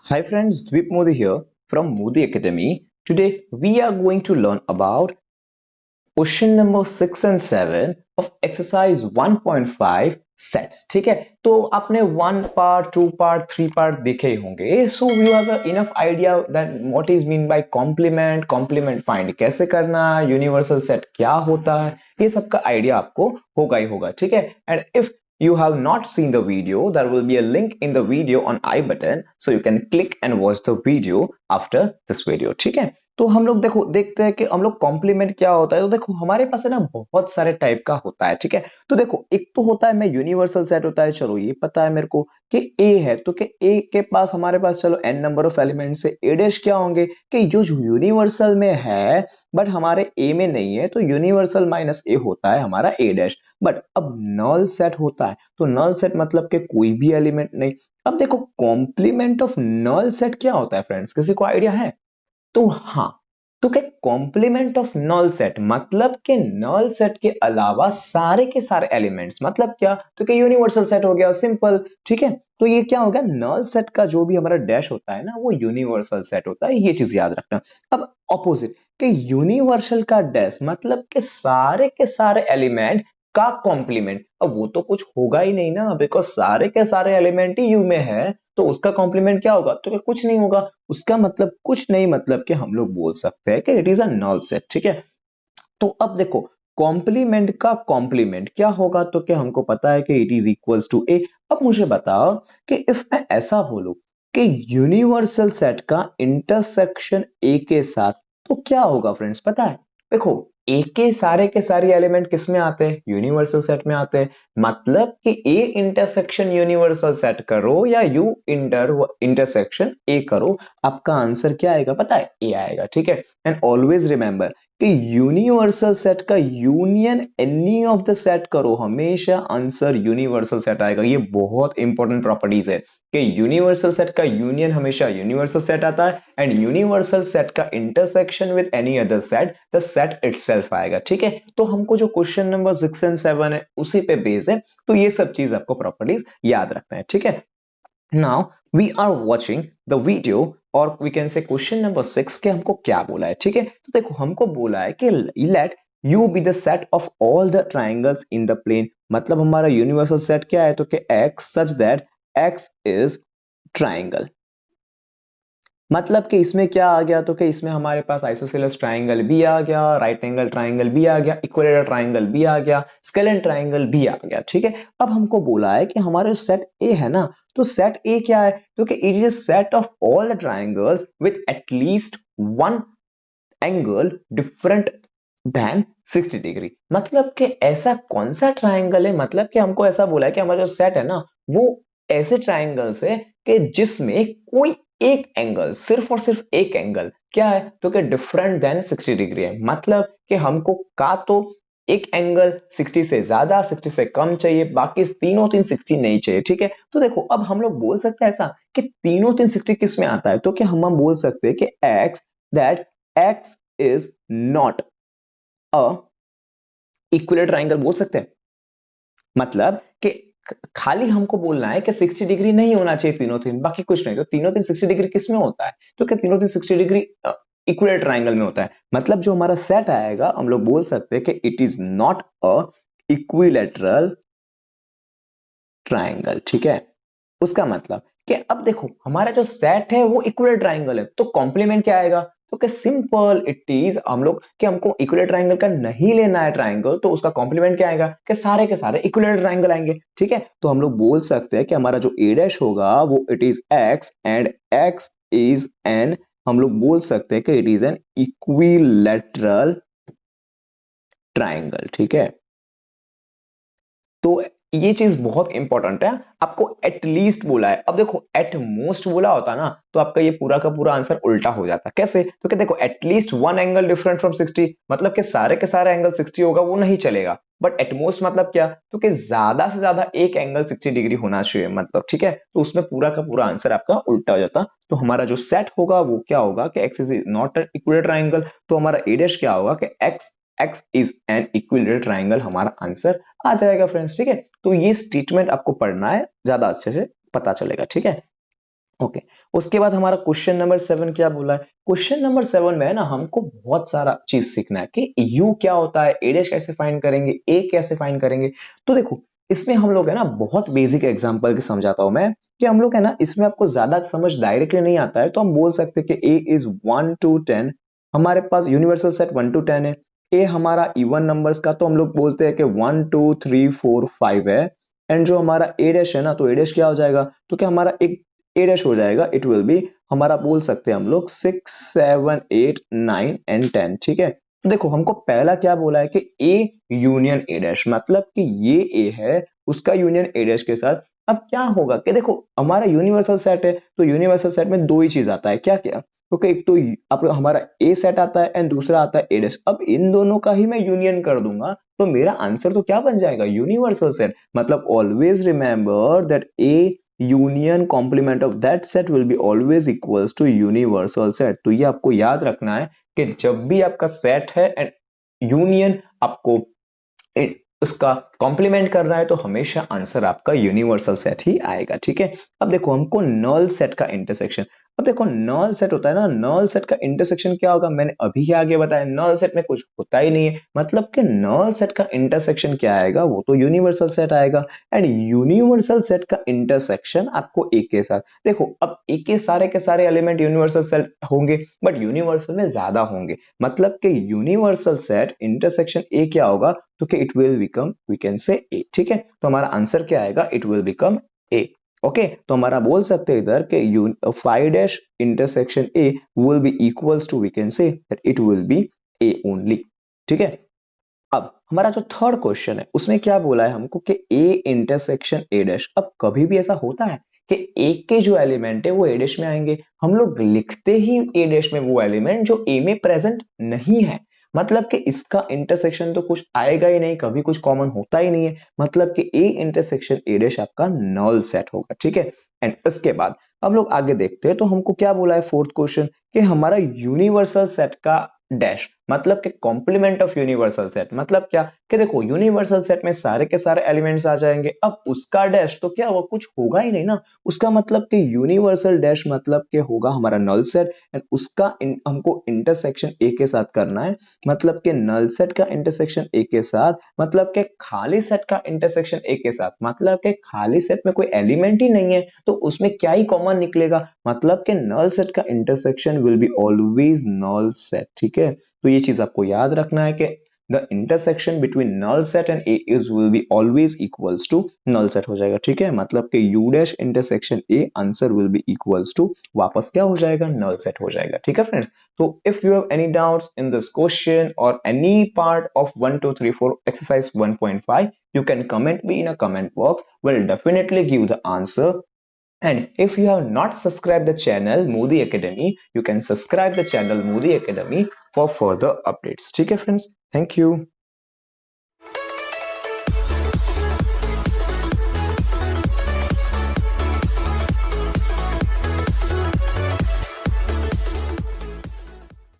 Hi friends, Dweep Modi here from Modi Academy. Today we are going to learn about question number 6 and 7 of exercise 1.5 sets. ठीक है, तो आपने 1 part 2 part 3 part देखे ही होंगे. So you have enough idea that what is mean by complement find कैसे करना, universal set क्या होता है, ये सब का आइडिया आपको होगा ही होगा. ठीक है, and if you have not seen the video, there will be a link in the video on I button, so you can click and watch the video after this video. ठीक है, तो हम लोग देखो देखते हैं कि हम लोग कॉम्प्लीमेंट क्या होता है. तो देखो हमारे पास है ना बहुत सारे टाइप का होता है. ठीक है, तो देखो एक तो होता है मैं यूनिवर्सल सेट होता है. चलो ये पता है मेरे को कि ए है, तो कि ए के पास हमारे पास चलो एन नंबर ऑफ एलिमेंट्स है. ए डैश क्या होंगे कि जो यूनिवर्सल में है बट हमारे ए में नहीं है, तो यूनिवर्सल माइनस ए होता है हमारा ए डैश. बट अब नल सेट होता है, तो नल सेट मतलब कि कोई भी एलिमेंट नहीं. अब देखो कॉम्प्लीमेंट ऑफ नल सेट क्या होता है फ्रेंड्स, किसी को आइडिया है? तो हाँ, तो क्या कॉम्प्लीमेंट ऑफ नल सेट मतलब कि नल सेट के अलावा सारे के सारे एलिमेंट्स, मतलब क्या, तो क्या यूनिवर्सल सेट हो गया, सिंपल. ठीक है, तो ये क्या हो गया, नल सेट का जो भी हमारा डैश होता है ना वो यूनिवर्सल सेट होता है, ये चीज याद रखना. अब ऑपोजिट कि यूनिवर्सल का डैश मतलब कि सारे के सारे एलिमेंट का कॉम्प्लीमेंट. अब वो तो कुछ होगा ही नहीं ना, बिकॉज सारे के सारे एलिमेंट ही यू में है, तो उसका कॉम्प्लीमेंट क्या होगा, तो क्या कुछ नहीं होगा. उसका मतलब कुछ नहीं, मतलब कि हम लोग बोल सकते हैं कि it is a null set. ठीक है, तो अब देखो कॉम्प्लीमेंट का कॉम्प्लीमेंट क्या होगा, तो क्या हमको पता है कि इट इज इक्वल्स टू ए. अब मुझे बताओ कि इफ मैं ऐसा बोलूं कि यूनिवर्सल सेट का इंटरसेक्शन ए के साथ, तो क्या होगा फ्रेंड्स, पता है? देखो ए के सारे एलिमेंट किस में आते हैं, यूनिवर्सल सेट में आते हैं. मतलब कि ए इंटरसेक्शन यूनिवर्सल सेट करो या यू इंटरसेक्शन ए करो, आपका आंसर क्या आएगा पता है, ए आएगा. ठीक है, एंड ऑलवेज रिमेंबर कि यूनिवर्सल सेट का union any of the set करो, हमेशा आंसर यूनिवर्सल सेट आएगा. ये बहुत इंपॉर्टेंट प्रॉपर्टीज है कि यूनिवर्सल सेट का यूनियन हमेशा यूनिवर्सल सेट आता है, एंड यूनिवर्सल सेट का intersection with any other set the set itself आएगा. ठीक है, तो हमको जो क्वेश्चन नंबर 6 and 7 है उसी पे बेस है, तो ये सब चीज आपको प्रॉपर्टीज याद रखना है. ठीक है, now we are watching the video, और we can say question number 6 के हमको क्या बोला है. ठीक है, तो देखो हमको बोला है कि let u be the set of all the triangles in the plane. मतलब हमारा यूनिवर्सल सेट क्या है, तो कि x such that x is triangle. मतलब कि इसमें क्या आ गया, तो कि इसमें हमारे पास आइसोसेलेस ट्राइंगल भी आ गया, राइट एंगल ट्राइंगल भी आ गया, इक्विलेटरल ट्राइंगल भी आ गया, स्केलेन ट्राइंगल भी आ गया. ठीक है, अब हमको बोला है कि हमारे सेट ए है ना, तो सेट ए क्या है, तो कि it is a set of all the triangles with at least one angle different than 60 degree. मतलब कि ऐसा कौन सा ट्राइंगल है, मतलब कि हमको ऐसा बोला है कि हमारा जो सेट है ना वो ऐसे ट्राइंगल्स है कि जिसमें कोई एक एंगल, सिर्फ और सिर्फ एक एंगल क्या है, तो कि डिफरेंट देन 60 डिग्री है. मतलब कि हमको का तो एक एंगल 60 से ज्यादा 60 से कम चाहिए, बाकी तीनों तीन 60 नहीं चाहिए. ठीक है, तो देखो अब हम लोग बोल सकते हैं ऐसा कि तीनों तीन 60 किस में आता है, तो कि हम बोल सकते हैं कि x that x is not a equilateral triangle बोल सकते हैं. मतलब कि खाली हमको बोलना है कि 60 डिग्री नहीं होना चाहिए तीनों तीन, बाकी कुछ नहीं. तो तीनों तीन 60 डिग्री किस में होता है, तो क्या तीनों तीन 60 डिग्री इक्विलेटरल ट्राइंगल में होता है. मतलब जो हमारा सेट आएगा हम लोग बोल सकते हैं कि it is not a equilateral triangle. ठीक है, उसका मतलब कि अब देखो हमारा जो सेट है वो इक्विलेटरल ट्राइंगल है, तो कॉम्प्लीमेंट क्या आएगा, तो कि सिंपल इट इज, हम लोग कि हमको इक्विलेटरल ट्राइंगल का नहीं लेना है ट्राइंगल, तो उसका कॉम्प्लीमेंट क्या आएगा कि सारे के सारे इक्विलेटरल ट्राइंगल आएंगे. ठीक है, तो हम लोग बोल सकते हैं कि हमारा जो ए डैश होगा वो it is x, and x is an, हम लोग बोल सकते हैं कि it is an equilateral triangle. ठीक है, तो ये चीज बहुत इंपॉर्टेंट है, आपको एटलीस्ट बोला है. अब देखो एट मोस्ट बोला होता ना तो आपका ये पूरा का पूरा आंसर उल्टा हो जाता. कैसे, तो क्या देखो at least one angle different from 60, मतलब कि सारे के सारे एंगल 60 होगा वो नहीं चलेगा. बट एटमोस्ट मतलब क्या, तो कि ज्यादा से ज्यादा एक एंगल 60 डिग्री होना चाहिए मतलब. ठीक है, तो उसमें पूरा का पूरा आंसर आपका उल्टा हो जाता. तो हमारा जो सेट होगा वो क्या होगा कि x is not an equilateral triangle, तो हमारा ए डैश क्या होगा कि x x is an equilateral triangle, हमारा आंसर आ जाएगा फ्रेंड्स. ठीक है, तो ये स्टेटमेंट आपको पढ़ना है, ज्यादा अच्छे से पता चलेगा. ठीक है, ओके उसके बाद हमारा क्वेश्चन नंबर 7 क्या बोला है? क्वेश्चन नंबर 7 में है ना हमको बहुत सारा चीज सीखना है कि यू क्या होता है, ए डैश कैसे फाइंड करेंगे, ए कैसे फाइंड करेंगे। तो देखो इसमें हम लोग है ना बहुत बेसिक एग्जांपल की समझाता हूं मैं कि हम लोग है ना इसमें आपको ज्यादा समझ डायरेक्टली नहीं आता है तो हम बोल सकते हैं कि ए इज 1 to 10। हमारे पास यूनिवर्सल सेट 1 to 10 है। ए हमारा इवन नंबर्स का तो हम लोग बोलते हैं कि 1 2 3 4 5 है। एंड जो हमारा ए डैश है ना तो ए डैश क्या हो जाएगा, तो क्या हमारा एक ए डैश हो जाएगा, इट विल बी हमारा बोल सकते हैं हम लोग 6 7 8 9 एंड 10। ठीक है तो देखो हमको पहला क्या बोला है कि ए यूनियन ए डैश, मतलब कि ये ए है उसका यूनियन ए डैश के साथ। अब क्या होगा कि देखो हमारा यूनिवर्सल सेट है तो यूनिवर्सल सेट में दो ही चीज आता है, क्या क्या, क्योंकि एक तो आप हमारा ए सेट आता है एंड दूसरा आता है ए डैश। अब इन दोनों का ही मैं यूनियन कर दूंगा तो मेरा आंसर तो क्या बन जाएगा, यूनिवर्सल सेट। मतलब always remember that A union complement of that set will be always equals to universal set. तो ये आपको याद रखना है कि जब भी आपका सेट है एंड यूनियन आपको उसका कॉम्प्लीमेंट कर रहा है तो हमेशा आंसर आपका यूनिवर्सल सेट ही आएगा। ठीक है अब देखो हमको नल सेट का इंटरसेक्शन। अब देखो नल सेट होता है ना, नल सेट का इंटरसेक्शन क्या होगा, मैंने अभी ही आगे बताया नल सेट में कुछ होता ही नहीं है। मतलब कि नल सेट का इंटरसेक्शन क्या आएगा, वो तो यूनिवर्सल सेट आएगा। एंड यूनिवर्सल सेट का इंटरसेक्शन आपको ए के साथ, देखो अब ए के सारे एलिमेंट यूनिवर्सल सेट होंगे बट यूनिवर्सल में ज्यादा होंगे। मतलब कि यूनिवर्सल सेट इंटरसेक्शन ए क्या होगा, तो कि it will become we can say A. ठीक है तो हमारा आंसर क्या आएगा, it will become A. Okay तो हमारा बोल सकते हैं इधर कि 5 dash intersection A will be equals to we can say that it will be A only. ठीक है अब हमारा जो थर्ड क्वेश्चन है उसमें क्या बोला है हमको कि ए इंटरसेक्शन ए डैश। अब कभी भी ऐसा होता है कि ए के जो एलिमेंट है वो ए डैश में आएंगे, हम लोग लिखते ही ए डैश में वो एलिमेंट जो ए में प्रेजेंट नहीं है। मतलब कि इसका इंटरसेक्शन तो कुछ आएगा ही नहीं, कभी कुछ कॉमन होता ही नहीं है। मतलब कि ए इंटरसेक्शन ए डैश आपका नल सेट होगा। ठीक है एंड इसके बाद हम लोग आगे देखते हैं तो हमको क्या बोला है फोर्थ क्वेश्चन कि हमारा यूनिवर्सल सेट का डैश, मतलब कि कॉम्प्लीमेंट ऑफ यूनिवर्सल सेट। मतलब क्या कि देखो यूनिवर्सल सेट में सारे के सारे एलिमेंट्स आ जाएंगे, अब उसका डैश तो क्या वो कुछ होगा ही नहीं ना। उसका मतलब कि यूनिवर्सल डैश मतलब कि होगा हमारा नल सेट एंड उसका हमको इंटरसेक्शन ए के साथ करना है। मतलब कि नल सेट का इंटरसेक्शन ए के साथ, मतलब कि खाली सेट का इंटरसेक्शन ए के साथ। मतलब कि खाली सेट में कोई एलिमेंट ही नहीं है तो उसमें क्या ही कॉमन निकलेगा, मतलब कि नल सेट का intersection will be always null set. ठीक है तो ये चीज आपको याद रखना है कि the intersection between null set and A is will be always equals to null set हो जाएगा। ठीक है मतलब कि U dash intersection A answer will be equals to वापस क्या हो जाएगा, नल सेट हो जाएगा। ठीक है friends so if you have any doubts in this question or any part of 1 2 3 4 exercise 1.5, you can comment me in a comment box. We'll definitely give the answer. And if you have not subscribed the channel Modi Academy, you can subscribe the channel Modi Academy for further updates. ठीक है friends, thank you.